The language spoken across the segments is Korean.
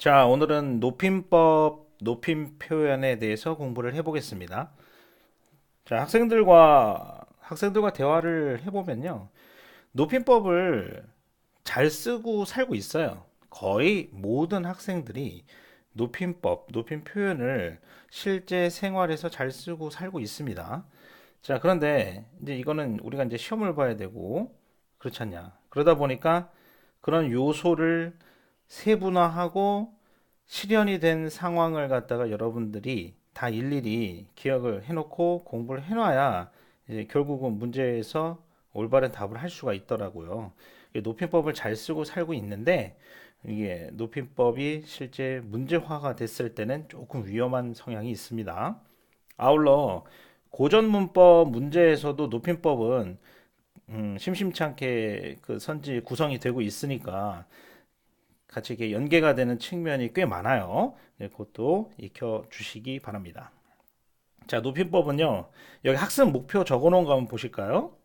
자, 오늘은 높임법, 높임 표현에 대해서 공부를 해보겠습니다. 자, 학생들과 대화를 해보면요. 높임법을 잘 쓰고 살고 있어요. 거의 모든 학생들이 높임법, 높임 표현을 실제 생활에서 잘 쓰고 살고 있습니다. 자, 그런데 이제 이거는 우리가 이제 시험을 봐야 되고, 그렇지 않냐. 그러다 보니까 그런 요소를 세분화하고 실현이 된 상황을 갖다가 여러분들이 다 일일이 기억을 해놓고 공부를 해놔야 이제 결국은 문제에서 올바른 답을 할 수가 있더라고요. 높임법을 잘 쓰고 살고 있는데 이게 높임법이 실제 문제화가 됐을 때는 조금 위험한 성향이 있습니다. 아울러 고전문법 문제에서도 높임법은 심심치 않게 그 선지 구성이 되고 있으니까 같이 이렇게 연계가 되는 측면이 꽤 많아요. 네, 그것도 익혀 주시기 바랍니다. 자, 높임법은요. 여기 학습 목표 적어 놓은 거 한번 보실까요?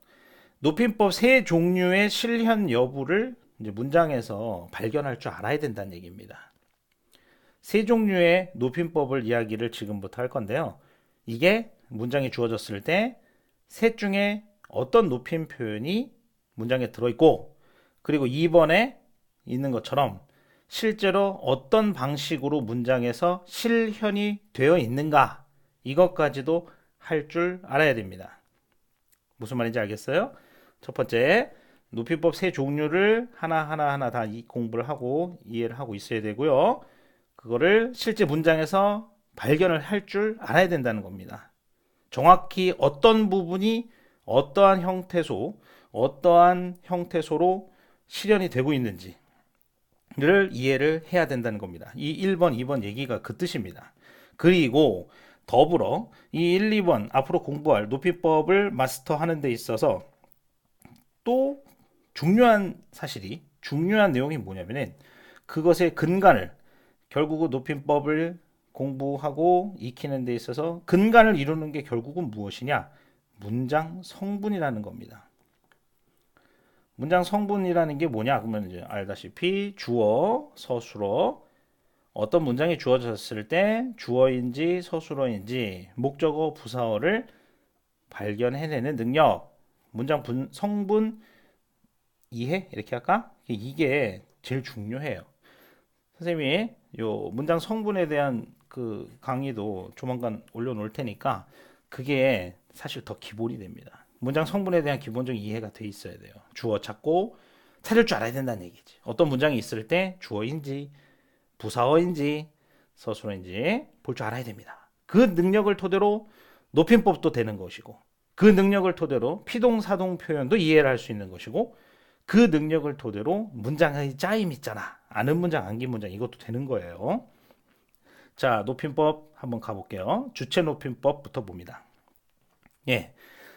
높임법 세 종류의 실현 여부를 이제 문장에서 발견할 줄 알아야 된다는 얘기입니다. 세 종류의 높임법을 이야기를 지금부터 할 건데요. 이게 문장에 주어졌을 때 셋 중에 어떤 높임 표현이 문장에 들어있고, 그리고 2번에 있는 것처럼 실제로 어떤 방식으로 문장에서 실현이 되어 있는가, 이것까지도 할 줄 알아야 됩니다. 무슨 말인지 알겠어요? 첫 번째, 높임법 세 종류를 하나하나 다 공부를 하고 이해를 하고 있어야 되고요. 그거를 실제 문장에서 발견을 할 줄 알아야 된다는 겁니다. 정확히 어떤 부분이 어떠한 형태소로 실현이 되고 있는지를 이해를 해야 된다는 겁니다. 이 1번, 2번 얘기가 그 뜻입니다. 그리고 더불어 이 1, 2번 앞으로 공부할 높이법을 마스터하는 데 있어서 또 중요한 내용이 뭐냐면은 그것의 근간을, 결국은 높임법을 공부하고 익히는 데 있어서 근간을 이루는 게 결국은 무엇이냐? 문장 성분이라는 겁니다. 문장 성분이라는 게 뭐냐? 그러면 이제 알다시피 주어, 서술어, 어떤 문장이 주어졌을 때 주어인지 서술어인지 목적어, 부사어를 발견해내는 능력. 성분 이해? 이렇게 할까? 이게 제일 중요해요. 선생님이 요 문장 성분에 대한 그 강의도 조만간 올려놓을 테니까 그게 사실 더 기본이 됩니다. 문장 성분에 대한 기본적인 이해가 돼 있어야 돼요. 주어 찾고 찾을 줄 알아야 된다는 얘기지. 어떤 문장이 있을 때 주어인지 부사어인지 서술어인지 볼 줄 알아야 됩니다. 그 능력을 토대로 높임법도 되는 것이고, 그 능력을 토대로 피동사동 표현도 이해를 할 수 있는 것이고, 그 능력을 토대로 문장의 짜임 있잖아. 아는 문장, 암기 문장, 이것도 되는 거예요. 자, 높임법 한번 가볼게요. 주체 높임법부터 봅니다. 예.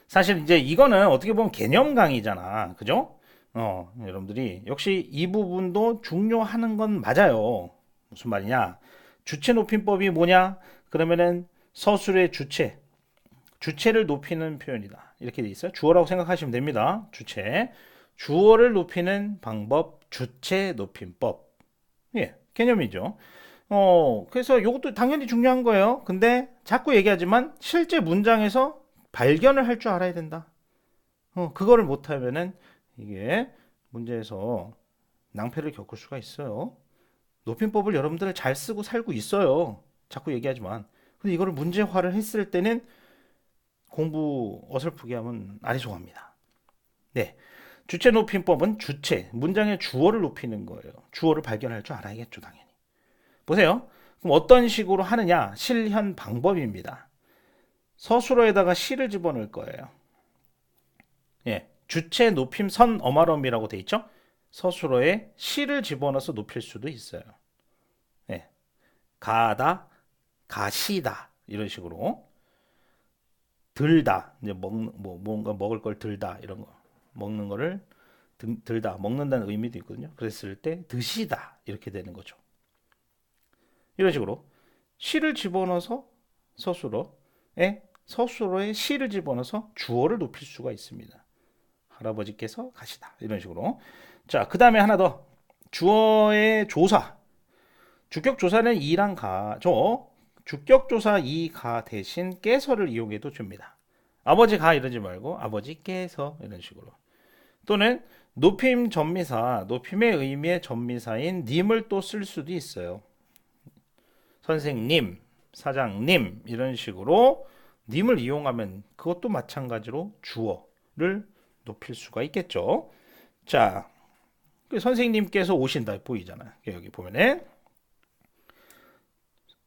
사실 이제 이거는 어떻게 보면 개념 강의잖아. 그죠? 여러분들이 역시 이 부분도 중요하는 건 맞아요. 무슨 말이냐? 주체 높임법이 뭐냐? 그러면은 서술의 주체를 높이는 표현이다. 이렇게 돼 있어요. 주어라고 생각하시면 됩니다. 주어를 높이는 방법, 주체 높임법. 예, 개념이죠. 그래서 이것도 당연히 중요한 거예요. 근데 자꾸 얘기하지만 실제 문장에서 발견을 할 줄 알아야 된다. 그거를 못하면은 이게 문제에서 낭패를 겪을 수가 있어요. 높임법을 여러분들 잘 쓰고 살고 있어요. 자꾸 얘기하지만. 근데 이거를 문제화를 했을 때는 공부 어설프게 하면 아리송합니다. 네. 주체 높임법은 문장의 주어를 높이는 거예요. 주어를 발견할 줄 알아야겠죠, 당연히. 보세요. 그럼 어떤 식으로 하느냐? 실현 방법입니다. 서술어에다가 시를 집어넣을 거예요. 예. 주체 높임 선 어마럼이라고 돼 있죠? 서술어에 시를 집어넣어서 높일 수도 있어요. 예. 가다, 가시다. 이런 식으로. 들다. 이제 뭔가 먹을 걸 들다. 이런 거. 먹는 거를 들다. 먹는다는 의미도 있거든요. 그랬을 때 드시다. 이렇게 되는 거죠. 이런 식으로 시를 집어넣어서 서술어에 시를 집어넣어서 주어를 높일 수가 있습니다. 할아버지께서 가시다. 이런 식으로. 자, 그 다음에 하나 더. 주어의 조사. 주격조사는 이랑 가죠. 주격조사 이가 대신 깨서를 이용해도 줍니다. 아버지 가 이러지 말고 아버지 깨서 이런 식으로. 또는 높임 전미사, 높임의 의미의 전미사인 님을 또 쓸 수도 있어요. 선생님, 사장님 이런 식으로 님을 이용하면 그것도 마찬가지로 주어를 높일 수가 있겠죠. 자, 선생님께서 오신다 보이잖아. 여기 보면은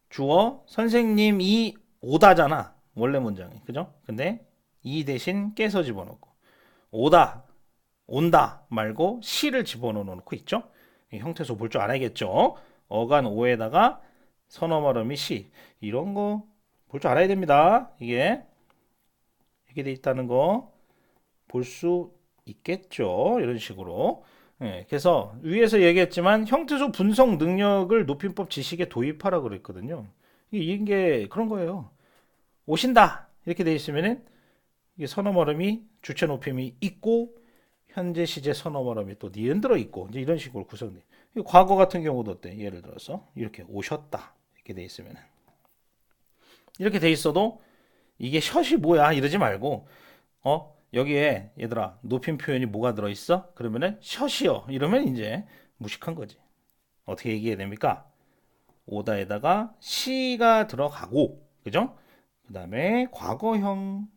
주어 선생님이 오다잖아. 원래 문장이. 그죠? 근데 이 대신 깨서 집어넣고 오다, 온다 말고 시를 집어넣고 있죠. 형태소 볼 줄 알아야겠죠. 어간 오에다가 선어 발음이 시. 이런 거 볼 줄 알아야 됩니다. 이게 이렇게 돼 있다는 거 볼 수 있겠죠. 이런 식으로. 예, 그래서 위에서 얘기했지만 형태소 분석 능력을 높임법 지식에 도입하라 그랬거든요. 이게 그런 거예요. 오신다 이렇게 돼 있으면은 이게 선어 발음이 주체 높임이 있고 현재 시제 선어 발음이 또 니은 들어 있고 이제 이런 식으로 구성돼. 과거 같은 경우도 어때? 예를 들어서 이렇게 오셨다 이렇게 돼 있으면은 이렇게 돼 있어도 이게 셔시 뭐야 이러지 말고 여기에 얘들아 높임 표현이 뭐가 들어있어? 그러면은 셔시요 이러면 이제 무식한 거지. 어떻게 얘기해야 됩니까? 오다에다가 시가 들어가고 그죠? 그 다음에 과거형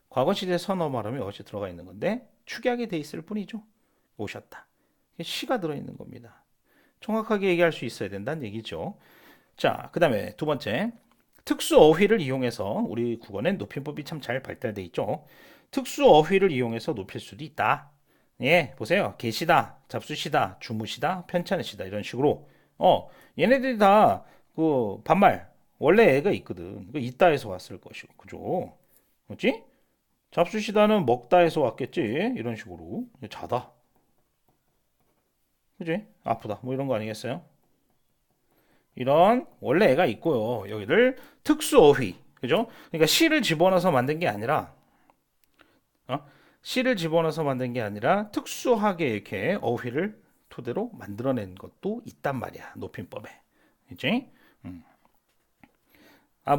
과거 시제 선어 발음이 어찌 들어가 있는 건데 축약이 돼 있을 뿐이죠. 오셨다. 시가 들어있는 겁니다. 정확하게 얘기할 수 있어야 된다는 얘기죠. 자, 그 다음에 두 번째 특수 어휘를 이용해서 우리 국어는 높임법이 참 잘 발달돼 있죠. 특수 어휘를 이용해서 높일 수도 있다. 예, 보세요. 계시다, 잡수시다, 주무시다, 편찮으시다 이런 식으로 얘네들이 다 그 반말 원래 애가 있거든. 그 있다에서 왔을 것이고 그죠? 그렇지? 잡수시다는 먹다에서 왔겠지. 이런 식으로 자다. 그지? 아프다. 뭐 이런 거 아니겠어요? 이런 원래 애가 있고요. 여기를 특수 어휘. 그죠? 그러니까 시를 집어넣어서 만든 게 아니라 시를 집어넣어서 만든 게 아니라 특수하게 이렇게 어휘를 토대로 만들어낸 것도 있단 말이야. 높임법에. 그지?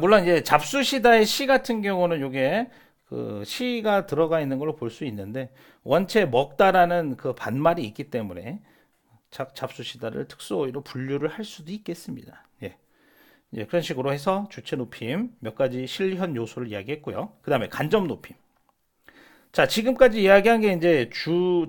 물론 이제 잡수시다의 시 같은 경우는 요게 그 시가 들어가 있는 걸로 볼 수 있는데 원체 먹다라는 그 반말이 있기 때문에 잡수시다를 특수어휘로 분류를 할 수도 있겠습니다. 예. 예, 그런 식으로 해서 주체 높임 몇 가지 실현 요소를 이야기했고요. 그 다음에 간접 높임. 자, 지금까지 이야기한 게 이제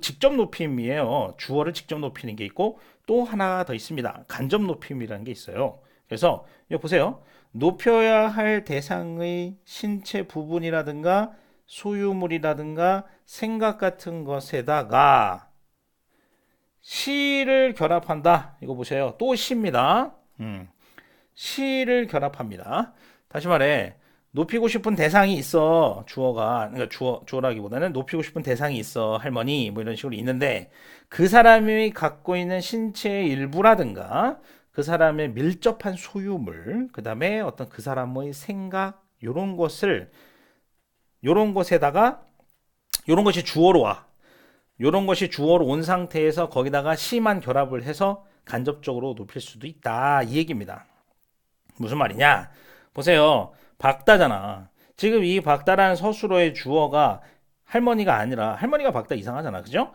직접 높임이에요. 주어를 직접 높이는 게 있고 또 하나 더 있습니다. 간접 높임이라는 게 있어요. 그래서 여기 보세요. 높여야 할 대상의 신체 부분이라든가 소유물이라든가 생각 같은 것에다가 시를 결합한다. 이거 보세요. 또 시입니다. 시를 결합합니다. 다시 말해 높이고 싶은 대상이 있어. 주어가 그러니까 주어라기보다는 높이고 싶은 대상이 있어. 할머니 뭐 이런 식으로 있는데 그 사람이 갖고 있는 신체의 일부라든가 그 사람의 밀접한 소유물, 그 다음에 어떤 그 사람의 생각 요런 것에다가 요런 것이 주어로 와. 요런 것이 주어로 온 상태에서 거기다가 시만 결합을 해서 간접적으로 높일 수도 있다. 이 얘기입니다. 무슨 말이냐? 보세요. 박다잖아. 지금 이 박다라는 서술어의 주어가 할머니가 아니라 할머니가 박다 이상하잖아. 그죠?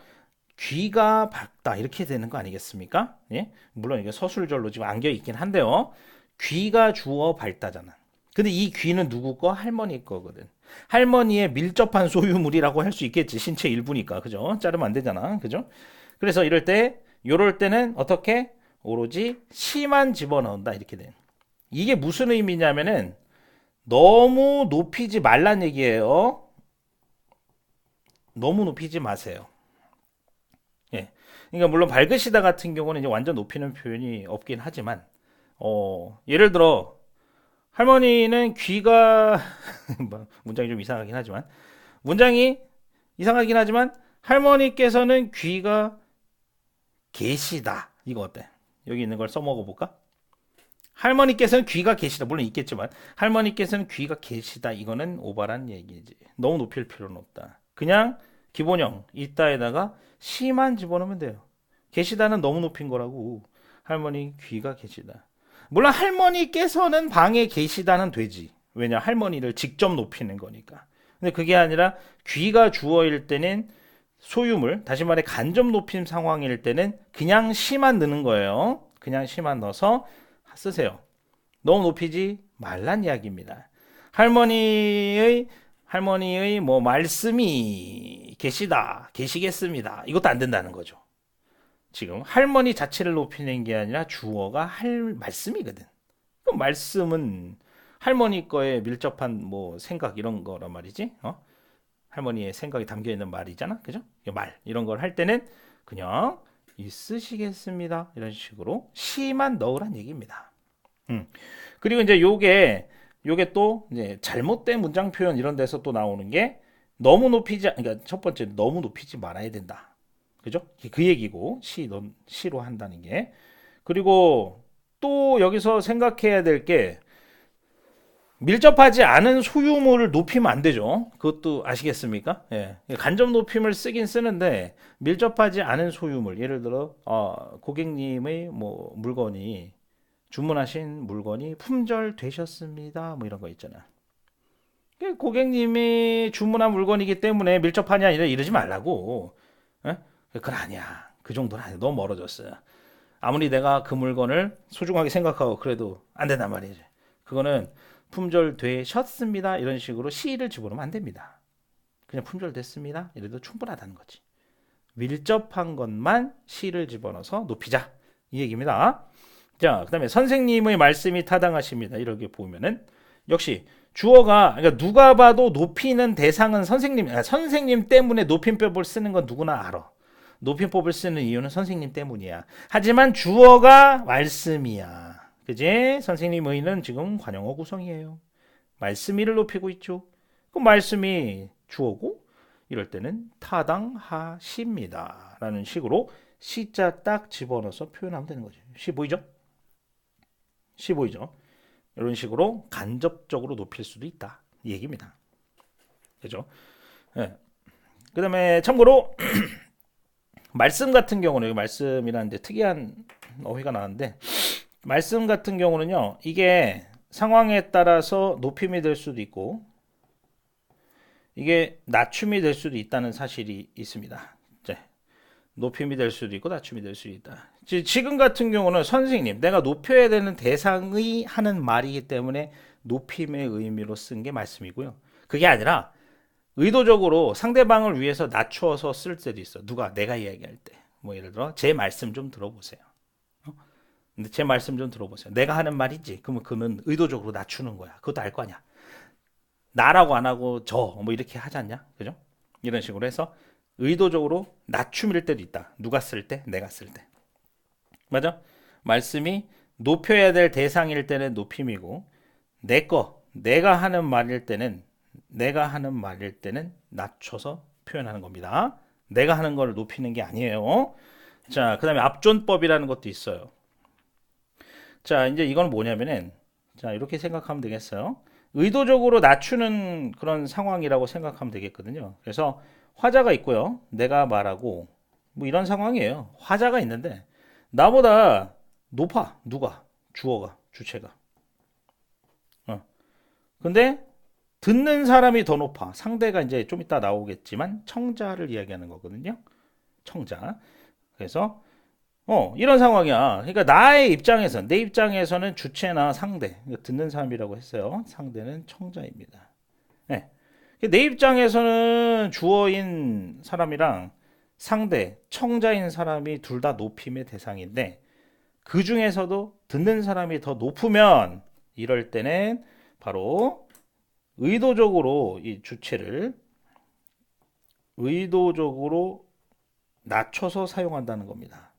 귀가 밝다 이렇게 되는 거 아니겠습니까? 예? 물론 이게 서술절로 지금 안겨 있긴 한데요. 귀가 주어 밝다잖아. 근데 이 귀는 누구 거? 할머니 거거든. 할머니의 밀접한 소유물이라고 할 수 있겠지. 신체 일부니까. 그죠? 자르면 안 되잖아. 그죠? 그래서 요럴 때는 어떻게? 오로지 시만 집어넣는다. 이렇게 돼. 이게 무슨 의미냐면은 너무 높이지 말란 얘기예요. 너무 높이지 마세요. 예. 그러니까 물론 밝으시다 같은 경우는 이제 완전 높이는 표현이 없긴 하지만 예를 들어 할머니는 귀가 문장이 좀 이상하긴 하지만 할머니께서는 귀가 계시다. 이거 어때? 여기 있는 걸 써먹어 볼까? 할머니께서는 귀가 계시다. 물론 있겠지만 할머니께서는 귀가 계시다. 이거는 오바란 얘기지. 너무 높일 필요는 없다. 그냥 기본형 있다에다가 시만 집어넣으면 돼요. 계시다는 너무 높인 거라고. 할머니 귀가 계시다. 물론 할머니께서는 방에 계시다는 되지. 왜냐 할머니를 직접 높이는 거니까. 근데 그게 아니라 귀가 주어일 때는 소유물, 다시 말해 간접 높임 상황일 때는 그냥 시만 넣는 거예요. 그냥 시만 넣어서 쓰세요. 너무 높이지 말란 이야기입니다. 할머니의 뭐 말씀이 계시겠습니다. 이것도 안 된다는 거죠. 지금 할머니 자체를 높이는 게 아니라 주어가 할 말씀이거든. 그 말씀은 할머니 거에 밀접한 뭐 생각 이런 거란 말이지. 할머니의 생각이 담겨 있는 말이잖아. 그죠? 말 이런 걸 할 때는 그냥 있으시겠습니다. 이런 식으로 시만 넣으란 얘기입니다. 그리고 이제 요게 또 이제 잘못된 문장 표현 이런 데서 또 나오는 게 그러니까 첫 번째 너무 높이지 말아야 된다. 그죠? 그 얘기고 시로 한다는 게. 그리고 또 여기서 생각해야 될 게 밀접하지 않은 소유물을 높이면 안 되죠. 그것도 아시겠습니까? 예. 간접 높임을 쓰긴 쓰는데 밀접하지 않은 소유물, 예를 들어 고객님의 뭐 물건이 주문하신 물건이 품절되셨습니다. 뭐 이런 거 있잖아. 고객님이 주문한 물건이기 때문에 밀접하냐 이러지 말라고. 예? 그건 아니야. 그 정도는 아니야. 너무 멀어졌어요. 아무리 내가 그 물건을 소중하게 생각하고 그래도 안 된단 말이지. 그거는 품절되셨습니다. 이런 식으로 시를 집어넣으면 안 됩니다. 그냥 품절됐습니다. 이래도 충분하다는 거지. 밀접한 것만 시를 집어넣어서 높이자. 이 얘기입니다. 자, 그 다음에 선생님의 말씀이 타당하십니다. 이렇게 보면은 역시 주어가 그러니까 누가 봐도 높이는 대상은 선생님 때문에 높임법을 쓰는 건 누구나 알아. 높임법을 쓰는 이유는 선생님 때문이야. 하지만 주어가 말씀이야. 그지? 선생님 의는 지금 관용어 구성이에요. 말씀이를 높이고 있죠. 그 말씀이 주어고 이럴 때는 타당하십니다. 라는 식으로 시자 딱 집어넣어서 표현하면 되는 거죠. 시 보이죠? 시 보이죠? 이런 식으로 간접적으로 높일 수도 있다. 이 얘기입니다. 그죠? 네. 그 다음에 참고로 말씀 같은 경우는 말씀이라는 이제 특이한 어휘가 나왔는데 말씀 같은 경우는요. 이게 상황에 따라서 높임이 될 수도 있고 이게 낮춤이 될 수도 있다는 사실이 있습니다. 높임이 될 수도 있고 낮춤이 될 수도 있다. 지금 같은 경우는 선생님, 내가 높여야 되는 대상이 하는 말이기 때문에 높임의 의미로 쓴 게 말씀이고요. 그게 아니라 의도적으로 상대방을 위해서 낮추어서 쓸 때도 있어. 내가 이야기할 때. 뭐 예를 들어 제 말씀 좀 들어보세요. 근데 제 말씀 좀 들어보세요. 내가 하는 말이지. 그러면 그는 의도적으로 낮추는 거야. 그것도 알 거 아니야. 나라고 안 하고 저 뭐 이렇게 하지 않냐? 그죠? 이런 식으로 해서 의도적으로 낮춤일 때도 있다. 누가 쓸 때? 내가 쓸 때. 맞아? 말씀이 높여야 될 대상일 때는 높임이고 내가 하는 말일 때는 낮춰서 표현하는 겁니다. 내가 하는 걸 높이는 게 아니에요. 자, 그 다음에 압존법이라는 것도 있어요. 자, 이제 이건 뭐냐면은 자, 이렇게 생각하면 되겠어요. 의도적으로 낮추는 그런 상황이라고 생각하면 되겠거든요. 그래서 화자가 있고요. 내가 말하고 뭐 이런 상황이에요. 화자가 있는데 나보다 높아. 누가? 주어가, 주체가. 근데 듣는 사람이 더 높아. 상대가 이제 좀 이따 나오겠지만 청자를 이야기하는 거거든요. 청자. 그래서 이런 상황이야. 그러니까 내 입장에서는 주체나 상대, 듣는 사람이라고 했어요. 상대는 청자입니다. 네. 내 입장에서는 주어인 사람이랑 상대, 청자인 사람이 둘 다 높임의 대상인데 그 중에서도 듣는 사람이 더 높으면 이럴 때는 바로 의도적으로 이 주체를 의도적으로 낮춰서 사용한다는 겁니다.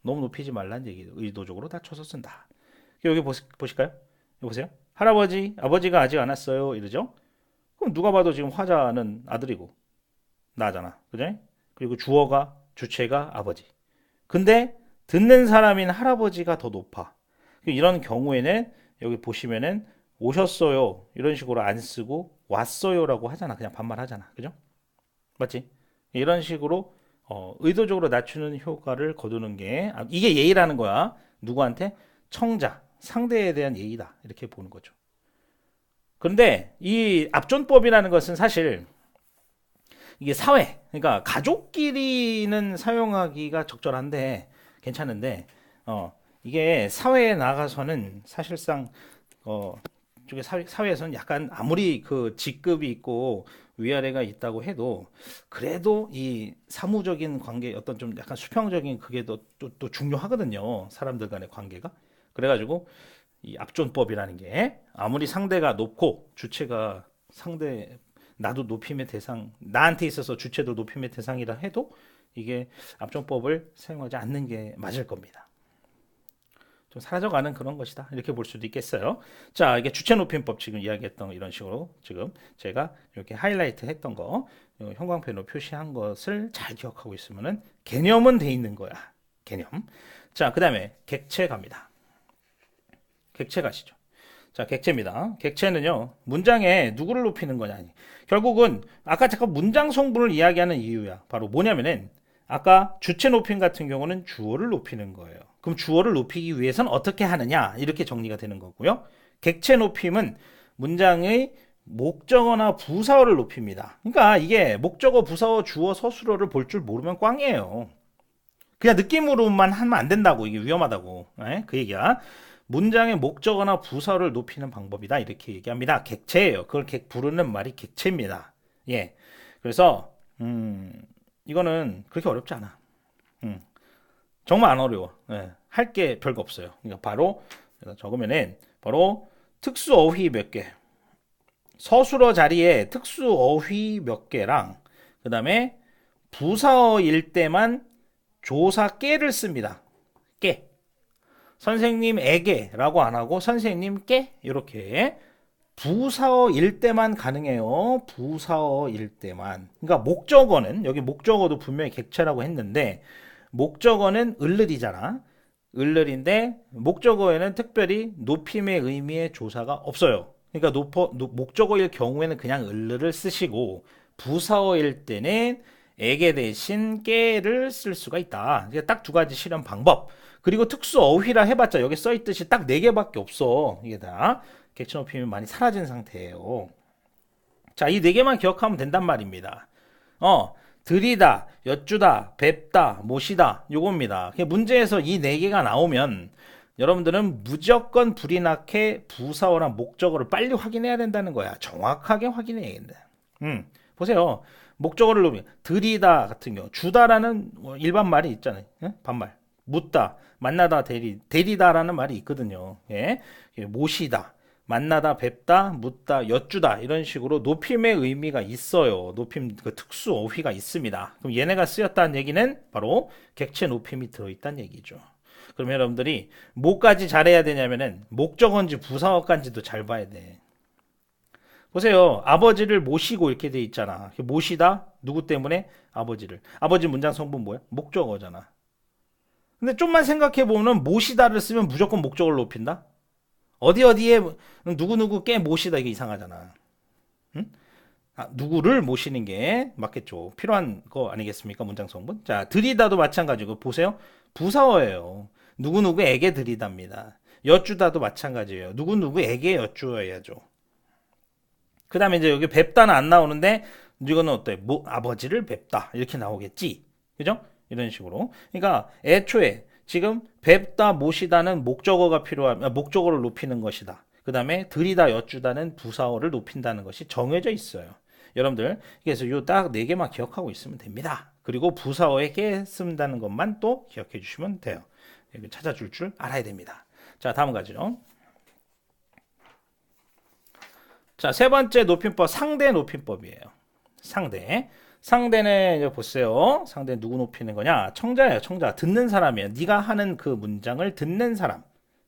너무 높이지 말라는 얘기예요. 의도적으로 낮춰서 쓴다. 여기 보실까요? 여기 보세요. 할아버지, 아버지가 아직 안 왔어요. 이러죠? 그럼 누가 봐도 지금 화자는 아들이고 나잖아. 그죠? 그리고 주체가 아버지. 근데 듣는 사람인 할아버지가 더 높아. 이런 경우에는 여기 보시면은 오셨어요. 이런 식으로 안 쓰고 왔어요라고 하잖아. 그냥 반말하잖아. 그죠? 맞지? 이런 식으로 의도적으로 낮추는 효과를 거두는 게 이게 예의라는 거야. 누구한테? 청자, 상대에 대한 예의다. 이렇게 보는 거죠. 그런데 이 압존법이라는 것은 사실 이게 사회, 그러니까 가족끼리는 사용하기가 적절한데 괜찮은데 이게 사회에 나가서는 사실상 쪽에 사회에서는 약간 아무리 그 직급이 있고 위아래가 있다고 해도 그래도 이 사무적인 관계 어떤 좀 약간 수평적인 그게 또 중요하거든요. 사람들 간의 관계가. 그래가지고 이 압존법이라는 게 아무리 상대가 높고 주체가 상대 나도 높임의 대상 나한테 있어서 주체도 높임의 대상이라 해도 이게 압존법을 사용하지 않는 게 맞을 겁니다. 좀 사라져가는 그런 것이다. 이렇게 볼 수도 있겠어요. 자, 이게 주체 높임법 지금 이야기했던 이런 식으로 지금 제가 이렇게 하이라이트 했던 거 형광펜으로 표시한 것을 잘 기억하고 있으면은 개념은 돼 있는 거야. 개념. 자, 그 다음에 객체 갑니다. 객체 가시죠. 자, 객체입니다. 객체는요, 문장에 누구를 높이는 거냐. 결국은 아까 잠깐 문장 성분을 이야기하는 이유야. 바로 뭐냐면은 아까 주체 높임 같은 경우는 주어를 높이는 거예요. 그럼 주어를 높이기 위해서는 어떻게 하느냐? 이렇게 정리가 되는 거고요. 객체 높임은 문장의 목적어나 부사어를 높입니다. 그러니까 이게 목적어, 부사어, 주어, 서술어를 볼 줄 모르면 꽝이에요. 그냥 느낌으로만 하면 안 된다고. 이게 위험하다고. 네? 그 얘기야. 문장의 목적어나 부사어를 높이는 방법이다. 이렇게 얘기합니다. 객체예요. 그걸 부르는 말이 객체입니다. 예. 그래서 이거는 그렇게 어렵지 않아. 정말 안 어려워. 예. 할 게 별거 없어요. 그러니까 바로 적으면은 바로 특수 어휘 몇 개, 서술어 자리에 특수 어휘 몇 개랑 그 다음에 부사어일 때만 조사 깨를 씁니다. 깨. 선생님에게라고 안 하고 선생님께 이렇게 부사어일 때만 가능해요. 부사어일 때만. 그러니까 목적어는 여기 목적어도 분명히 객체라고 했는데 목적어는 을을이잖아. 을을인데 목적어에는 특별히 높임의 의미의 조사가 없어요. 그러니까 목적어일 경우에는 그냥 을을을 쓰시고 부사어일 때는 에게 대신 깨를 쓸 수가 있다. 딱 두 가지 실현 방법. 그리고 특수 어휘라 해봤자 여기 써있듯이 딱 네 개밖에 없어. 이게 다 객체 높임이 많이 사라진 상태예요. 자, 이 네 개만 기억하면 된단 말입니다. 들이다, 여쭈다, 뵙다, 모시다 요겁니다. 문제에서 이 네 개가 나오면 여러분들은 무조건 불이 나게 부사어랑 목적어를 빨리 확인해야 된다는 거야. 정확하게 확인해야 된다. 보세요. 목적어를 놓으면 들이다 같은 경우 주다라는 일반 말이 있잖아요. 예? 반말. 묻다, 만나다, 데리다라는 말이 있거든요. 예? 모시다, 만나다, 뵙다, 묻다, 여쭈다 이런 식으로 높임의 의미가 있어요. 높임 그 특수 어휘가 있습니다. 그럼 얘네가 쓰였다는 얘기는 바로 객체 높임이 들어있다는 얘기죠. 그러면 여러분들이 뭐까지 잘해야 되냐면은 목적어인지 부사어까지도 잘 봐야 돼. 보세요. 아버지를 모시고 이렇게 돼 있잖아. 모시다 누구 때문에? 아버지를. 아버지 문장 성분 뭐야? 목적어잖아. 근데 좀만 생각해 보면 모시다를 쓰면 무조건 목적어를 높인다. 어디에 누구 꽤 모시다 이게 이상하잖아. 응? 누구를 모시는 게 맞겠죠. 필요한 거 아니겠습니까? 문장 성분. 자, 들이다도 마찬가지고 보세요. 부사어예요. 누구에게 들이답니다. 여쭈다도 마찬가지예요. 누구에게 여쭈어야죠. 그 다음에 이제 여기 뵙다는 안 나오는데 이거는 어때? 아버지를 뵙다 이렇게 나오겠지. 그죠? 이런 식으로. 그러니까 애초에 지금 뵙다 모시다는 목적어가 필요하면 목적어를 높이는 것이다. 그 다음에 들이다 여쭈다는 부사어를 높인다는 것이 정해져 있어요. 여러분들 그래서 요 딱 네 개만 기억하고 있으면 됩니다. 그리고 부사어에게 쓴다는 것만 또 기억해 주시면 돼요. 여기 찾아줄 줄 알아야 됩니다. 자, 다음 가죠. 자, 세 번째 높임법 상대 높임법이에요. 상대는 이제 보세요. 상대 누구 높이는 거냐? 청자예요. 청자. 듣는 사람이에요. 네가 하는 그 문장을 듣는 사람.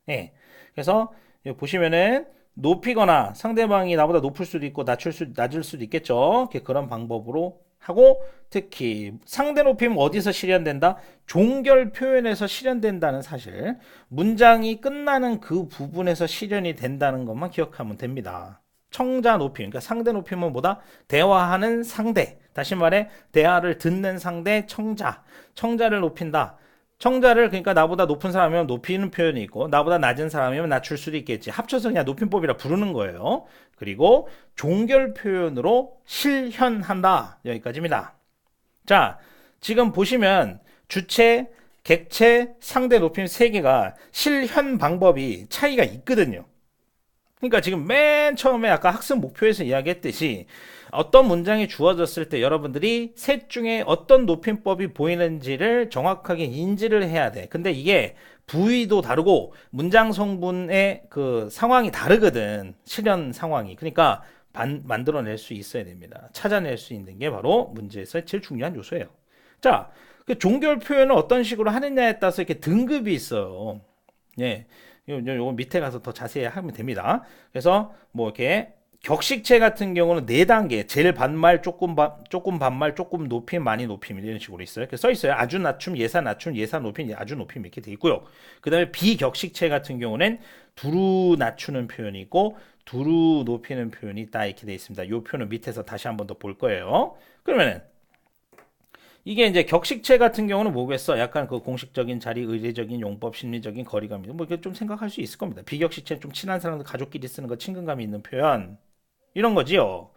예. 그래서 여기 보시면은 높이거나 상대방이 나보다 높을 수도 있고 낮을 수도 있겠죠. 그런 방법으로 하고 특히 상대 높임 어디서 실현된다? 종결 표현에서 실현된다는 사실. 문장이 끝나는 그 부분에서 실현이 된다는 것만 기억하면 됩니다. 청자 높임, 그러니까 상대 높임은 뭐다? 대화하는 상대. 다시 말해 대화를 듣는 상대 청자. 청자를 높인다. 청자를 그러니까 나보다 높은 사람이면 높이는 표현이 있고 나보다 낮은 사람이면 낮출 수도 있겠지. 합쳐서 그냥 높임법이라 부르는 거예요. 그리고 종결 표현으로 실현한다. 여기까지입니다. 자, 지금 보시면 주체, 객체, 상대 높임 세 개가 실현 방법이 차이가 있거든요. 그러니까 지금 맨 처음에 아까 학습 목표에서 이야기했듯이 어떤 문장이 주어졌을 때 여러분들이 셋 중에 어떤 높임법이 보이는지를 정확하게 인지를 해야 돼. 근데 이게 부위도 다르고 문장 성분의 그 상황이 다르거든. 실현 상황이. 그러니까 만들어낼 수 있어야 됩니다. 찾아낼 수 있는 게 바로 문제에서 제일 중요한 요소예요. 자, 그 종결 표현을 어떤 식으로 하느냐에 따라서 이렇게 등급이 있어요. 예. 요거 밑에 가서 더 자세히 하면 됩니다. 그래서 뭐 이렇게 격식체 같은 경우는 4단계, 제일 반말, 조금 반말, 조금 높임, 많이 높임 이런 식으로 있어요. 써 있어요. 아주 낮춤, 예사 낮춤, 예사 높임, 아주 높임 이렇게 돼 있고요. 그다음에 비격식체 같은 경우는 두루 낮추는 표현이 있고 두루 높이는 표현이 딱 이렇게 돼 있습니다. 이 표현은 밑에서 다시 한번 더 볼 거예요. 그러면은 이게 이제 격식체 같은 경우는 뭐겠어? 약간 그 공식적인 자리, 의례적인 용법, 심리적인 거리감, 뭐 이렇게 좀 생각할 수 있을 겁니다. 비격식체는 좀 친한 사람들, 가족끼리 쓰는 거, 친근감이 있는 표현 이런 거지요.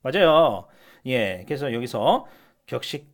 맞아요. 예, 그래서 여기서 격식,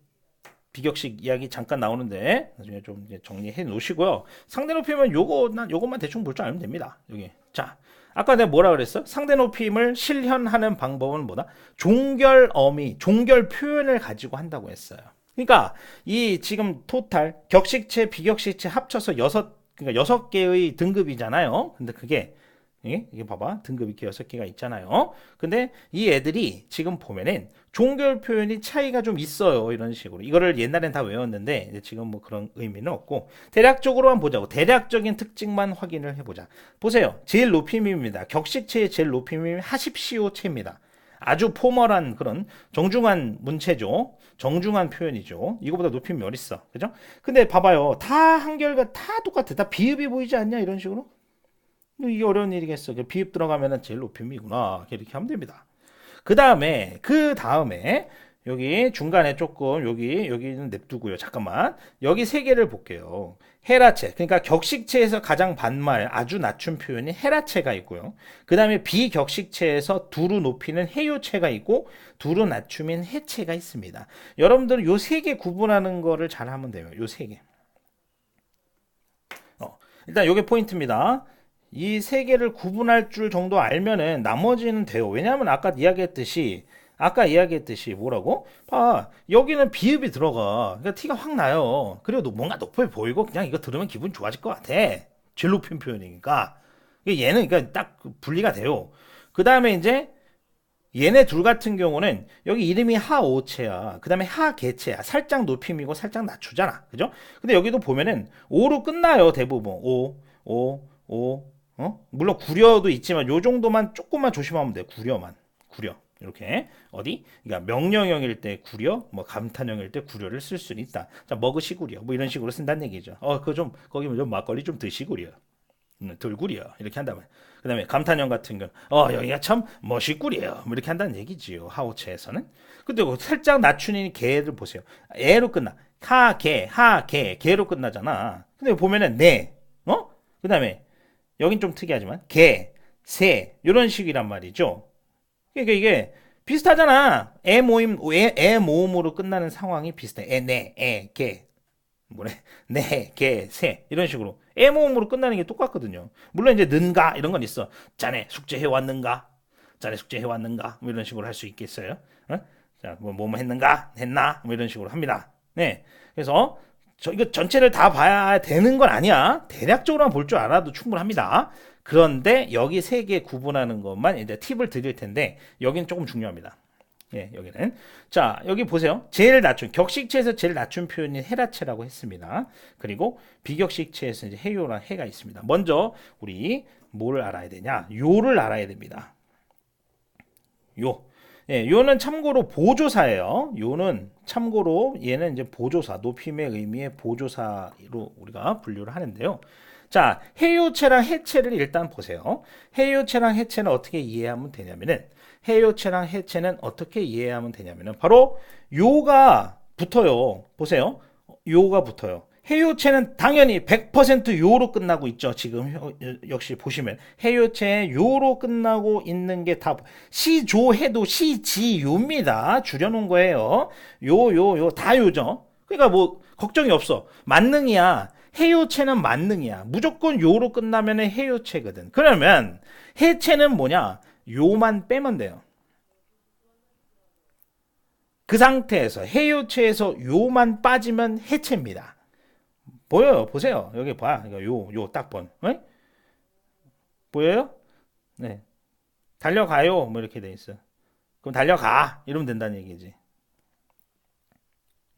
비격식 이야기 잠깐 나오는데 나중에 좀 정리해 놓으시고요. 상대 높임은 요것만 대충 볼 줄 알면 됩니다. 여기 자. 아까 내가 뭐라 그랬어? 상대 높임을 실현하는 방법은 뭐다? 종결 어미, 종결 표현을 가지고 한다고 했어요. 그러니까 이 지금 토탈 격식체, 비격식체 합쳐서 그러니까 6개의 등급이잖아요. 근데 그게 이게 봐봐. 등급 이렇게 6개가 있잖아요. 근데 이 애들이 지금 보면은 종결 표현이 차이가 좀 있어요. 이런 식으로. 이거를 옛날엔 다 외웠는데 이제 지금 뭐 그런 의미는 없고 대략적으로만 보자고. 대략적인 특징만 확인을 해보자. 보세요. 제일 높임입니다. 격식체의 제일 높임이 하십시오체입니다. 아주 포멀한 그런 정중한 문체죠. 정중한 표현이죠. 이거보다 높임이 몇 있어. 그죠? 근데 봐봐요. 다 한결과 다 똑같아. 다 비읍이 보이지 않냐? 이런 식으로. 이게 어려운 일이겠어. 비읍 들어가면은 제일 높임이구나. 이렇게 하면 됩니다. 그 다음에 여기 중간에 조금 여기는 냅두고요. 잠깐만. 여기 세 개를 볼게요. 헤라체. 그러니까 격식체에서 가장 반말 아주 낮춘 표현이 헤라체가 있고요. 그 다음에 비격식체에서 두루 높이는 해요체가 있고 두루 낮춤인 해체가 있습니다. 여러분들은 요 세 개 구분하는 거를 잘 하면 돼요. 요 세 개. 일단 요게 포인트입니다. 이 세 개를 구분할 줄 정도 알면은 나머지는 돼요. 왜냐하면 아까 이야기했듯이 뭐라고? 봐, 여기는 비읍이 들어가. 그러니까 티가 확 나요. 그리고 뭔가 높아 보이고 그냥 이거 들으면 기분 좋아질 것 같아. 제일 높은 표현이니까. 얘는 그러니까 딱 분리가 돼요. 그 다음에 이제 얘네 둘 같은 경우는 여기 이름이 하오체야. 그 다음에 하개체야. 살짝 높임이고 살짝 낮추잖아. 그죠? 근데 여기도 보면은 오로 끝나요. 대부분. 오. 물론 구려도 있지만 요 정도만 조금만 조심하면 돼. 구려. 이렇게 어디? 그러니까 명령형일 때 구려, 뭐 감탄형일 때 구려를 쓸 수는 있다. 자, 먹으시구려. 뭐 이런 식으로 쓴다는 얘기죠. 그거 좀 거기 좀 막걸리 좀 드시구려. 돌구려. 이렇게 한다면. 그다음에 감탄형 같은 경우 여기가 참 멋있구려. 뭐 이렇게 한다는 얘기지요. 하오체에서는. 근데 살짝 낮추는 개를 보세요. 애로 끝나. 개로 끝나잖아. 근데 보면은 그다음에 여긴 좀 특이하지만 개, 새 이런 식이란 말이죠. 그러니까 이게 비슷하잖아. 애 모음으로 끝나는 상황이 비슷해. 개, 개, 새 이런 식으로 애 모음으로 끝나는 게 똑같거든요. 물론 이제 는가 이런 건 있어. 자네 숙제해 왔는가? 뭐 이런 식으로 할 수 있겠어요. 자, 뭐 했나? 뭐 이런 식으로 합니다. 네, 그래서 이거 전체를 다 봐야 되는 건 아니야. 대략적으로만 볼 줄 알아도 충분합니다. 그런데 여기 세 개 구분하는 것만 이제 팁을 드릴 텐데 여기는 조금 중요합니다. 예, 여기는. 자, 여기 보세요. 제일 낮춘 격식체에서 제일 낮춘 표현이 헤라체라고 했습니다. 그리고 비격식체에서 이제 해요랑 해가 있습니다. 먼저 우리 뭐를 알아야 되냐? 요를 알아야 됩니다. 요는 참고로 보조사예요. 요는 참고로 얘는 이제 보조사, 높임의 의미의 보조사로 우리가 분류를 하는데요. 자, 해요체랑 해체를 일단 보세요. 해요체랑 해체는 어떻게 이해하면 되냐면은, 해요체랑 해체는 어떻게 이해하면 되냐면은, 바로 요가 붙어요. 보세요. 요가 붙어요. 해요체는 당연히 100% 요로 끝나고 있죠. 지금 역시 보시면 해요체 요로 끝나고 있는 게 다 시조 해도 시지요입니다. 줄여놓은 거예요. 요 다 요죠. 그러니까 뭐 걱정이 없어. 만능이야. 해요체는 만능이야. 무조건 요로 끝나면 해요체거든. 그러면 해체는 뭐냐? 요만 빼면 돼요. 그 상태에서 해요체에서 요만 빠지면 해체입니다. 보여요. 보세요. 여기 봐. 요 딱 번. 네? 보여요? 네. 달려가요. 뭐 이렇게 돼 있어. 그럼 달려가. 이러면 된다는 얘기지.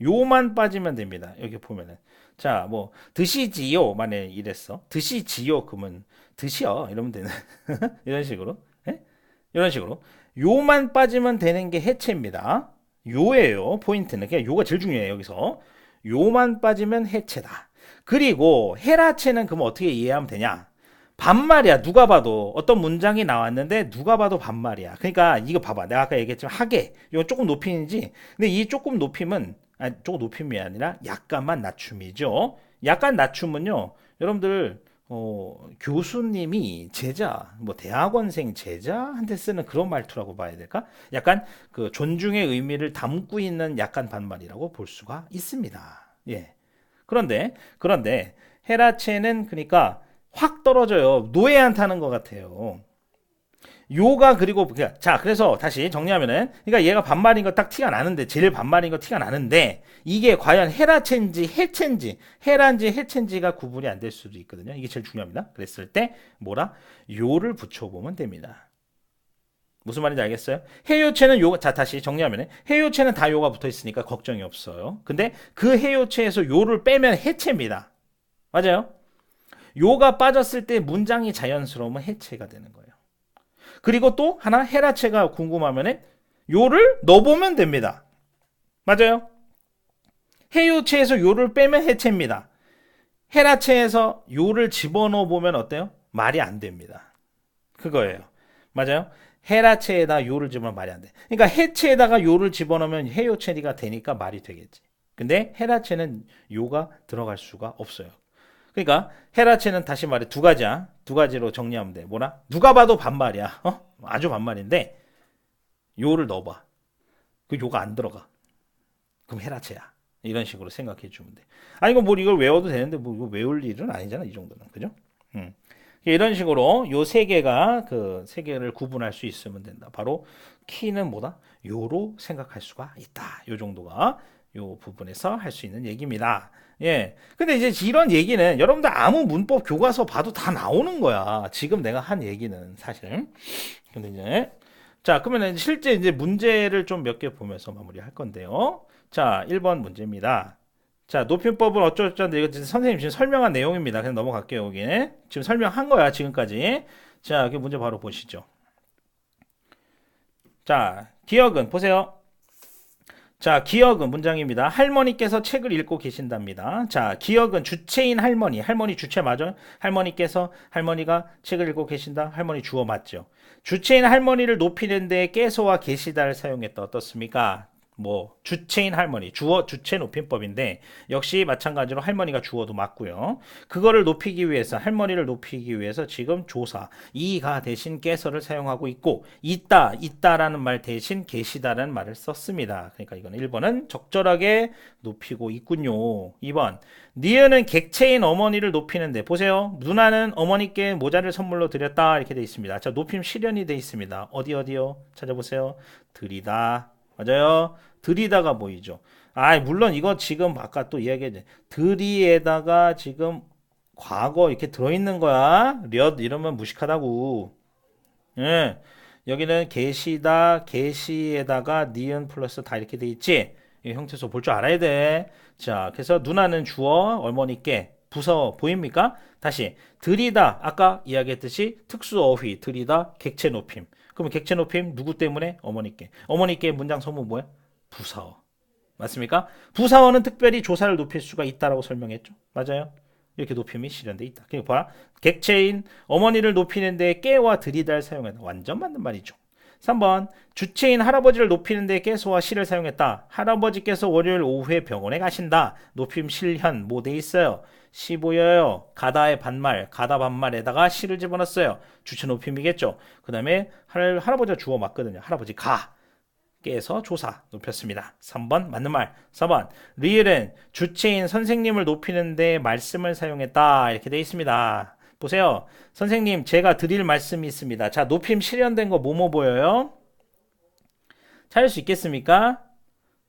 요만 빠지면 됩니다. 여기 보면은. 자, 뭐 드시지요. 만에 이랬어. 드시지요. 그러면 드시어. 이러면 되는. 이런 식으로. 네? 이런 식으로. 요만 빠지면 되는 게 해체입니다. 요예요. 포인트는. 그냥 요가 제일 중요해요. 여기서. 요만 빠지면 해체다. 그리고 헤라체는 그럼 어떻게 이해하면 되냐? 반말이야. 누가 봐도 어떤 문장이 나왔는데 누가 봐도 반말이야. 그러니까 이거 봐봐. 내가 아까 얘기했지만 하게. 이거 조금 높임이지. 근데 이 조금 높임은 조금 높임이 아니라 약간만 낮춤이죠. 약간 낮춤은요. 여러분들 교수님이 제자, 뭐 대학원생 제자한테 쓰는 그런 말투라고 봐야 될까? 약간 그 존중의 의미를 담고 있는 약간 반말이라고 볼 수가 있습니다. 예. 그런데 헤라체는 그러니까 확 떨어져요. 노예한 타는 것 같아요. 요가 그리고 자 그래서 다시 정리하면은 그러니까 얘가 반말인 거 딱 티가 나는데 제일 반말인 거 티가 나는데 이게 과연 헤라체인지 해체인지 헤라인지 해체인지가 구분이 안 될 수도 있거든요. 이게 제일 중요합니다. 그랬을 때 뭐라 요를 붙여보면 됩니다. 무슨 말인지 알겠어요? 해요체는 요가 자 다시 정리하면은 해요체는 다 요가 붙어 있으니까 걱정이 없어요. 근데 그 해요체에서 요를 빼면 해체입니다. 맞아요? 요가 빠졌을 때 문장이 자연스러우면 해체가 되는 거예요. 그리고 또 하나 헤라체가 궁금하면은 요를 넣어보면 됩니다. 맞아요? 해요체에서 요를 빼면 해체입니다. 헤라체에서 요를 집어넣어 보면 어때요? 말이 안 됩니다. 그거예요. 맞아요? 헤라체에다 요를 집어넣으면 말이 안 돼. 그러니까 해체에다가 요를 집어넣으면 해요체가 되니까 말이 되겠지. 근데 헤라체는 요가 들어갈 수가 없어요. 그러니까 헤라체는 다시 말해 두 가지야. 두 가지로 정리하면 돼. 뭐라? 누가 봐도 반말이야. 아주 반말인데 요를 넣어봐. 그 요가 안 들어가. 그럼 헤라체야. 이런 식으로 생각해 주면 돼. 아니 이걸 외워도 되는데 뭐 이거 외울 일은 아니잖아. 이 정도는. 그죠? 이런 식으로 요 세 개가 그 세 개를 구분할 수 있으면 된다. 바로 키는 뭐다? 요로 생각할 수가 있다. 요 정도가 요 부분에서 할 수 있는 얘기입니다. 예. 근데 이제 이런 얘기는 여러분들 아무 문법 교과서 봐도 다 나오는 거야. 지금 내가 한 얘기는 사실. 근데 이제 자, 그러면 실제 이제 문제를 좀 몇 개 보면서 마무리할 건데요. 자, 1번 문제입니다. 자, 높임법은 어쩌고저쩌고 이거 선생님 지금 설명한 내용입니다. 그냥 넘어갈게요, 여기. 지금 설명한 거야, 지금까지. 자, 그 문제 바로 보시죠. 자, 기억은 보세요. 자, 기억은 문장입니다. 할머니께서 책을 읽고 계신답니다. 자, 기억은 주체인 할머니. 할머니 주체 맞아요? 할머니가 책을 읽고 계신다. 할머니 주어 맞죠? 주체인 할머니를 높이는 데 깨서와 계시다를 사용했다. 어떻습니까? 뭐 주체인 할머니 주어 주체 높임법인데 역시 마찬가지로 할머니가 주어도 맞고요. 그거를 높이기 위해서 할머니를 높이기 위해서 지금 조사 이가 대신 깨서를 사용하고 있고 있다라는 말 대신 계시다라는 말을 썼습니다. 그러니까 이건 1번은 적절하게 높이고 있군요. 2번 니은은 객체인 어머니를 높이는데 보세요. 누나는 어머니께 모자를 선물로 드렸다 이렇게 돼 있습니다. 자 높임 실현이 돼 있습니다. 어디요? 찾아보세요. 드리다 맞아요. 들이다가 보이죠. 물론 이거 지금 아까 또 이야기했는데 들이에다가 지금 과거 이렇게 들어있는 거야. 몇 이러면 무식하다고. 예. 여기는 계시다, 계시에다가 니은 플러스 다 이렇게 돼 있지. 이 형태소 볼 줄 알아야 돼. 자, 그래서 누나는 주어, 어머니께 부서 보입니까? 다시 들이다 아까 이야기했듯이 특수 어휘 들이다 객체 높임. 그러면 객체 높임 누구 때문에? 어머니께 문장 소문 뭐야? 부사어. 맞습니까? 부사어는 특별히 조사를 높일 수가 있다라고 설명했죠. 맞아요? 이렇게 높임이 실현돼 있다. 그러니까 봐라. 객체인 어머니를 높이는 데 깨와 들이다를 사용했다. 완전 맞는 말이죠. 3번 주체인 할아버지를 높이는 데 깨소와 시를 사용했다. 할아버지께서 월요일 오후에 병원에 가신다. 높임 실현 뭐 돼 있어요? 시 보여요. 가다의 반말, 가다 반말에다가 시를 집어넣었어요. 주체 높임이겠죠. 그 다음에 할아버지가 주어 맞거든요. 할아버지 가. 깨서 조사 높였습니다. 3번 맞는 말. 4번 리을은 주체인 선생님을 높이는 데 말씀을 사용했다. 이렇게 돼 있습니다. 보세요. 선생님 제가 드릴 말씀이 있습니다. 자, 높임 실현된 거 뭐뭐 보여요? 찾을 수 있겠습니까?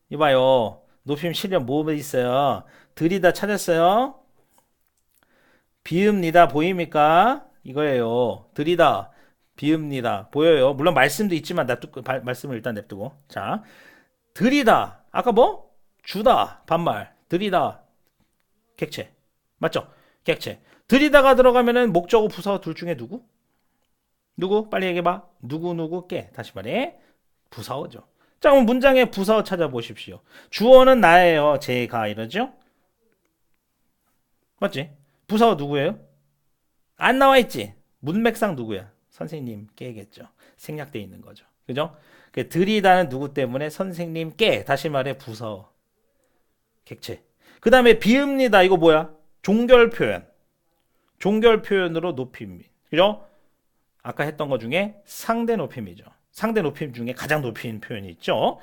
이봐요. 높임 실현 뭐 있어요? 들이다 찾았어요? 비읍니다 보입니까? 이거예요. 들이다 비읍니다 보여요. 물론 말씀도 있지만 말씀을 일단 냅두고. 자, 들이다 아까 뭐? 주다 반말. 들이다 객체 맞죠? 객체. 들이다가 들어가면은 목적어 부사어 둘 중에 누구? 누구? 빨리 얘기해봐. 누구 깨. 다시 말해. 부사어죠. 자, 그럼 문장의 부사어 찾아보십시오. 주어는 나예요. 제가 이러죠? 맞지? 부사어 누구예요? 안 나와 있지? 문맥상 누구야? 선생님 깨겠죠. 생략돼 있는 거죠. 그죠? 들이다는 누구 때문에 선생님 깨. 다시 말해 부사어. 객체. 그 다음에 비읍니다. 이거 뭐야? 종결 표현. 종결 표현으로 높임. 그죠? 아까 했던 것 중에 상대 높임이죠. 상대 높임 중에 가장 높인 표현이 있죠.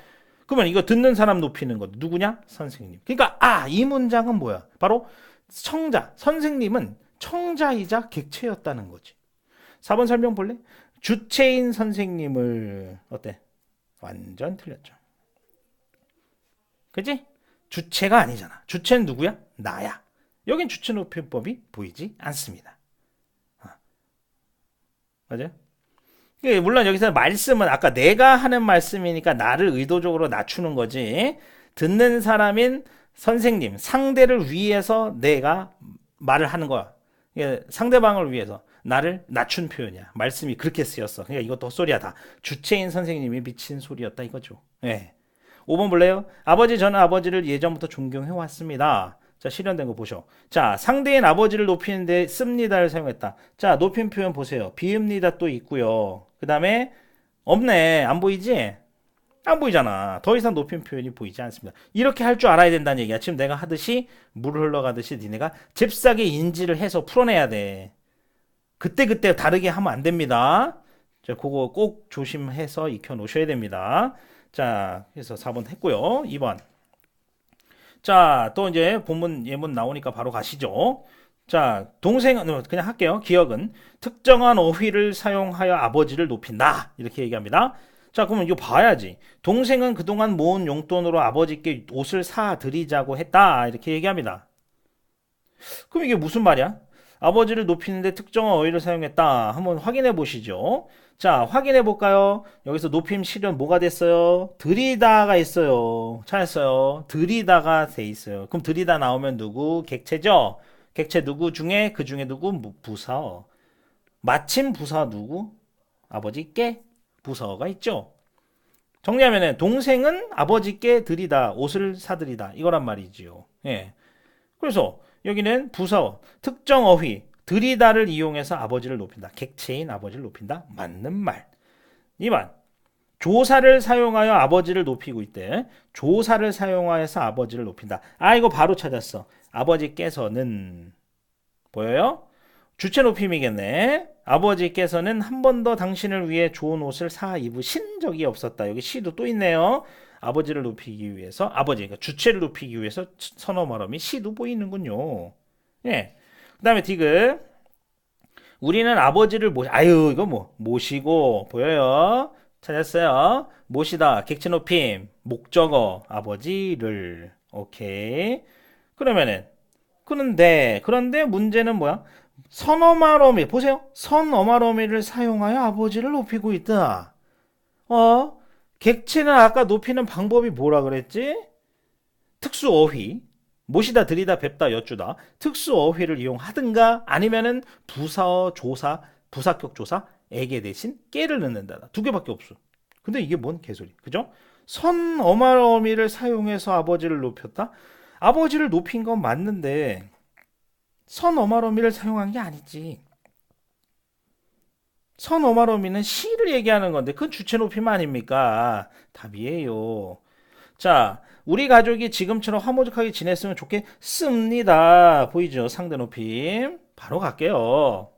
그러면 이거 듣는 사람 높이는 거 누구냐? 선생님. 그러니까 이 문장은 뭐야? 바로 청자. 선생님은 청자이자 객체였다는 거지. 4번 설명 볼래? 주체인 선생님을 어때? 완전 틀렸죠. 그치? 주체가 아니잖아. 주체는 누구야? 나야. 여긴 주체 높임법이 보이지 않습니다. 맞아요? 물론 여기서 말씀은 아까 내가 하는 말씀이니까 나를 의도적으로 낮추는 거지. 듣는 사람인 선생님, 상대를 위해서 내가 말을 하는 거야. 상대방을 위해서 나를 낮춘 표현이야. 말씀이 그렇게 쓰였어. 그러니까 이것도 헛소리야 다. 주체인 선생님이 미친 소리였다 이거죠. 네. 5번 볼래요? 저는 아버지를 예전부터 존경해 왔습니다. 자, 실현된 거 보셔. 자, 상대인 아버지를 높이는데 씁니다를 사용했다. 자, 높임 표현 보세요. 비읍니다 또 있고요. 그 다음에 없네. 안 보이지? 안 보이잖아. 더 이상 높임 표현이 보이지 않습니다. 이렇게 할 줄 알아야 된다는 얘기야. 지금 내가 하듯이 물 흘러가듯이 니네가 잽싸게 인지를 해서 풀어내야 돼. 그때그때 다르게 하면 안 됩니다. 자, 그거 꼭 조심해서 익혀 놓으셔야 됩니다. 자, 그래서 4번 했고요. 2번. 자, 또 이제 본문 예문 나오니까 바로 가시죠. 자, 동생은 그냥 할게요. 기억은 특정한 어휘를 사용하여 아버지를 높인다. 이렇게 얘기합니다. 자, 그러면 이거 봐야지. 동생은 그동안 모은 용돈으로 아버지께 옷을 사드리자고 했다. 이렇게 얘기합니다. 그럼 이게 무슨 말이야? 아버지를 높이는데 특정한 어휘를 사용했다. 한번 확인해 보시죠. 자, 확인해 볼까요? 여기서 높임 실현 뭐가 됐어요? 들이다가 있어요. 찾았어요. 들이다가 돼 있어요. 그럼 들이다 나오면 누구? 객체죠? 객체 누구 중에? 그 중에 누구? 부사어. 마침 부사 누구? 아버지께 부사어가 있죠. 정리하면은 동생은 아버지께 드리다, 옷을 사드리다 이거란 말이지요. 예. 그래서 여기는 부사어, 특정 어휘, 드리다를 이용해서 아버지를 높인다. 객체인 아버지를 높인다. 맞는 말. 2번. 조사를 사용하여 아버지를 높이고 있대. 조사를 사용하여서 아버지를 높인다. 이거 바로 찾았어. 아버지께서는 보여요? 주체 높임이겠네. 아버지께서는 한 번도 당신을 위해 좋은 옷을 사 입으신 적이 없었다. 여기 시도 또 있네요. 아버지를 높이기 위해서 그러니까 주체를 높이기 위해서 선어 말음이 시도 보이는군요. 예. 그다음에 디귿. 우리는 아버지를 이거 모시고 보여요. 찾았어요. 모시다 객체 높임 목적어 아버지를. 오케이. 그런데 문제는 뭐야? 선어말어미 보세요. 선어말어미를 사용하여 아버지를 높이고 있다. 객체는 아까 높이는 방법이 뭐라 그랬지? 특수어휘, 모시다, 들이다, 뵙다, 여쭈다. 특수어휘를 이용하든가 아니면은 부사어, 조사, 부사격 조사, 에게 대신 깨를 넣는다. 두 개밖에 없어. 근데 이게 뭔 개소리? 그죠? 선어말어미를 사용해서 아버지를 높였다? 아버지를 높인 건 맞는데 선어마로미를 사용한 게 아니지. 선어마로미는 시를 얘기하는 건데 그건 주체 높임 아닙니까? 답이에요. 자, 우리 가족이 지금처럼 화목하게 지냈으면 좋겠습니다. 보이죠? 상대 높임. 바로 갈게요.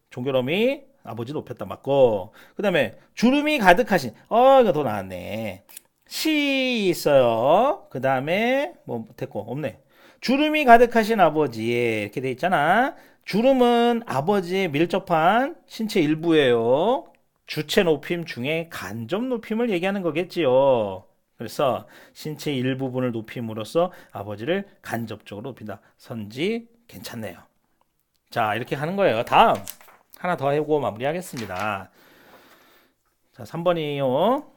종결어미 아버지 높였다 맞고. 그 다음에 주름이 가득하신. 이거 더 나왔네. 시 있어요. 그 다음에 뭐 됐고 없네. 주름이 가득하신 아버지 이렇게 돼 있잖아. 주름은 아버지의 밀접한 신체 일부예요. 주체 높임 중에 간접 높임을 얘기하는 거겠지요. 그래서 신체 일부분을 높임으로써 아버지를 간접적으로 높인다. 선지 괜찮네요. 자, 이렇게 하는 거예요. 다음 하나 더 해보고 마무리하겠습니다. 자, 3번이요.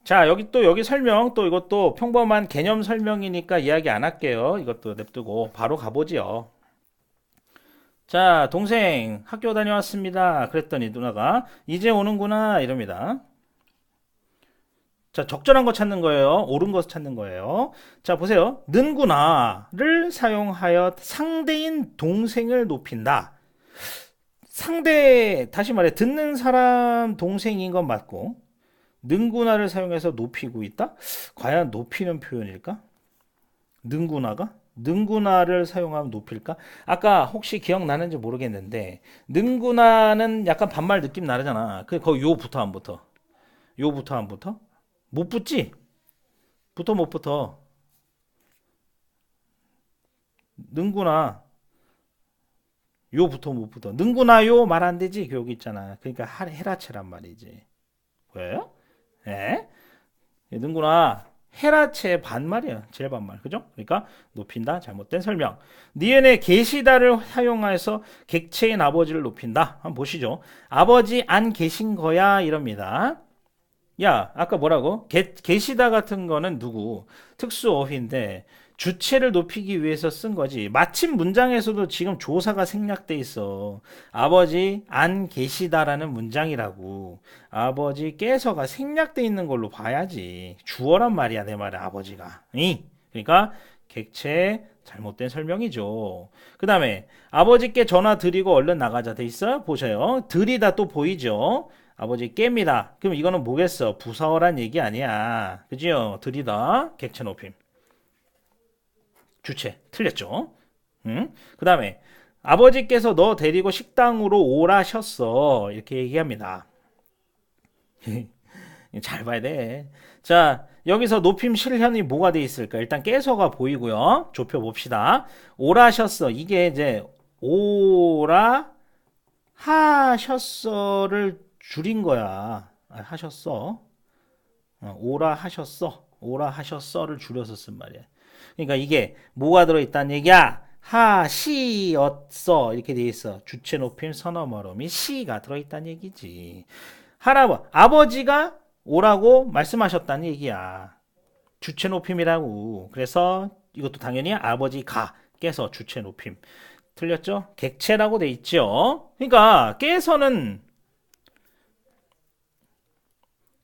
자, 여기 설명 또 이것도 평범한 개념 설명이니까 이야기 안 할게요. 이것도 냅두고 바로 가보지요. 자, 동생 학교 다녀왔습니다. 그랬더니 누나가 이제 오는구나 이럽니다. 자, 적절한 거 찾는 거예요. 옳은 거 찾는 거예요. 자, 보세요. 는구나를 사용하여 상대인 동생을 높인다. 다시 말해, 듣는 사람 동생인 건 맞고, 는구나를 사용해서 높이고 있다? 과연 높이는 표현일까? 는구나가? 능구나를 사용하면 높일까? 아까 혹시 기억나는지 모르겠는데 능구나는 약간 반말 느낌 나잖아. 거기 요부터 안 붙어? 요부터 안 붙어? 못 붙지? 붙어 못 붙어? 능구나 요부터 못 붙어. 능구나 요 말 안 되지? 여기 있잖아. 그러니까 헤라체란 말이지. 왜요? 예? 능구나 헤라체 반말이야. 제일 반말. 그죠? 그러니까 높인다. 잘못된 설명. 니은의 계시다를 사용해서 객체인 아버지를 높인다. 한번 보시죠. 아버지 안 계신 거야 이럽니다. 야, 아까 뭐라고? 계시다 같은 거는 누구? 특수어휘인데 주체를 높이기 위해서 쓴 거지. 마침 문장에서도 지금 조사가 생략돼 있어. 아버지 안 계시다라는 문장이라고. 아버지께서가 생략돼 있는 걸로 봐야지. 주어란 말이야, 내 말은 아버지가. 그러니까 객체 잘못된 설명이죠. 그 다음에 아버지께 전화 드리고 얼른 나가자 돼 있어요. 보세요. 드리다 또 보이죠. 아버지 깹니다. 그럼 이거는 뭐겠어? 부사어란 얘기 아니야. 그지요? 드리다 객체 높임. 주체 틀렸죠? 응? 그 다음에 아버지께서 너 데리고 식당으로 오라셨어. 이렇게 얘기합니다. 잘 봐야 돼. 자, 여기서 높임 실현이 뭐가 돼 있을까? 일단 깨서가 보이고요. 좁혀 봅시다. 오라셨어. 이게 이제 오라 하셨어를 줄인 거야. 하셨어. 오라 하셨어. 오라 하셨어를 줄여서 쓴 말이야. 그러니까 이게 뭐가 들어있다는 얘기야? 하시었어. 이렇게 돼 있어. 주체 높임 선어머럼이 시가 들어있다는 얘기지. 아버지가 오라고 말씀하셨다는 얘기야. 주체 높임이라고. 그래서 이것도 당연히 아버지가 깨서 주체 높임. 틀렸죠? 객체라고 돼 있죠. 그러니까 깨서는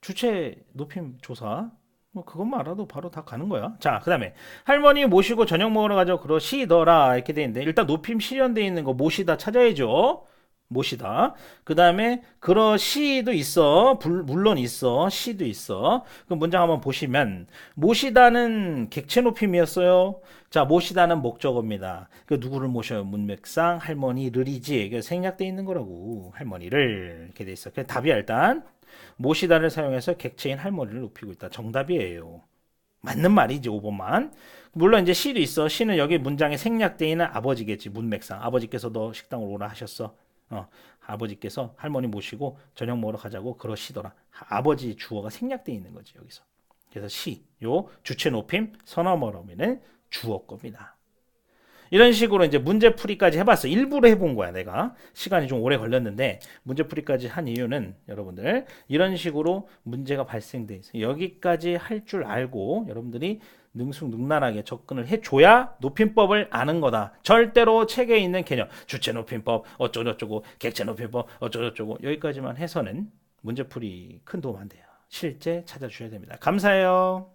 주체 높임 조사. 뭐 그것만 알아도 바로 다 가는 거야. 자, 그 다음에 할머니 모시고 저녁 먹으러 가죠. 그러시더라 이렇게 돼 있는데 일단 높임 실현돼 있는 거 모시다 찾아야죠. 모시다. 그 다음에 그러시도 있어. 물론 있어. 시도 있어. 그 문장 한번 보시면 모시다는 객체 높임이었어요. 자, 모시다는 목적어입니다. 그 누구를 모셔요? 문맥상 할머니를이지. 이게 생략돼 있는 거라고. 할머니를 이렇게 돼 있어. 그 답이야 일단. 모시다를 사용해서 객체인 할머니를 높이고 있다. 정답이에요. 맞는 말이지 5번만. 물론 이제 시도 있어. 시는 여기 문장에 생략되어 있는 아버지겠지. 문맥상 아버지께서 너 식당으로 오라 하셨어. 아버지께서 할머니 모시고 저녁 먹으러 가자고 그러시더라. 아버지 주어가 생략되어 있는 거지 여기서. 그래서 요 주체 높임 선어머러미는 주어 겁니다. 이런 식으로 이제 문제풀이까지 해봤어. 일부러 해본 거야, 내가. 시간이 좀 오래 걸렸는데, 문제풀이까지 한 이유는 여러분들, 이런 식으로 문제가 발생돼 있어요. 여기까지 할 줄 알고, 여러분들이 능숙능란하게 접근을 해줘야 높임법을 아는 거다. 절대로 책에 있는 개념, 주체 높임법, 어쩌고저쩌고, 객체 높임법, 어쩌고저쩌고, 여기까지만 해서는 문제풀이 큰 도움 안 돼요. 실제 찾아주셔야 됩니다. 감사해요.